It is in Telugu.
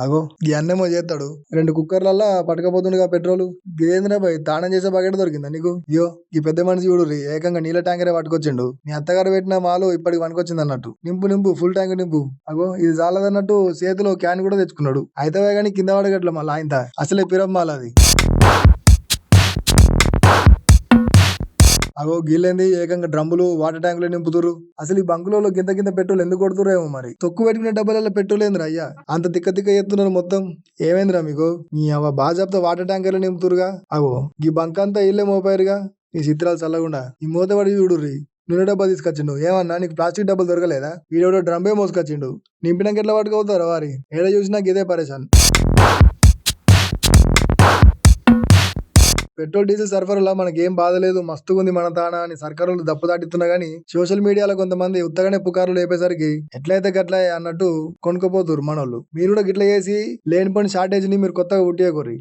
అగో ఈ అన్నేమో చేస్తాడు 2 కుక్కర్లల్లా పట్టకపోతుండగా పెట్రోల్. గిదేంద్రా భయ్ తానం చేసే బకెట్ దొరికిందా నీకు? అయ్యో ఈ పెద్ద మనిషి చూడు ఏకంగా నీళ్ళ ట్యాంకరే పట్టుకొచ్చిండు. మీ అత్తగారు పెట్టిన మాలు ఇప్పటికి పనికొచ్చింది అన్నట్టు. నింపు ఫుల్ ట్యాంక్ నింపు. అగో ఇది చాలదన్నట్టు చేతిలో క్యాన్ కూడా తెచ్చుకున్నాడు. అయితే గానీ కింద పడగట్ల మళ్ళీ ఆయన అసలే పిరం మాల అది. అగో గీళ్ళేంది ఏకంగా డ్రమ్ములు వాటర్ ట్యాంకులు నింపుతురు. అసలు ఈ బంకులలో గింత పెట్రోల్ ఎందుకు కొడుతురో ఏమో మరి. తొక్కు పెట్టుకునే డబ్బాలలో పెట్రోల్ ఏందిరా అయ్యా అంత తిక్క ఎత్తున్నారు మొత్తం. ఏమైందిరా మీకు? మీ బాజాబ్తో వాటర్ ట్యాంకర్లు నింపుతురుగా. అగో ఈ బంక్ అంతా ఇల్లే మోపారుగా. ఈ చిత్రాలు చల్లకుండా ఈ మూతపడి చూడుర్రి. నూనె డబ్బా తీసుకొచ్చిండు. ఏమన్నా నీకు ప్లాస్టిక్ డబ్బాలు దొరకలేదా? వీడెవడో డ్రమ్మే మోసుకొచ్చిండు. నింపినాక ఎట్లా పట్టుకోతారా వారి? ఏడ చూసినా ఇదే పరేషాన్. పెట్రోల్ డీజిల్ సరఫరాలో మనకేం బాధ లేదు, మస్తుగుంది మన తానా అని సర్కారులు దప్పుదాటిస్తున్నా గానీ సోషల్ మీడియాలో కొంతమంది ఉత్తగానే పుకార్లు లేపేసరికి ఎట్లయితే గట్లా అన్నట్టు కొనుక్కపోతురు మనోళ్ళు. మీరు కూడా గిట్ల చేసి లేనిపోయిన షార్టేజ్ ని మీరు కొత్తగా పుట్టియకుర్రి.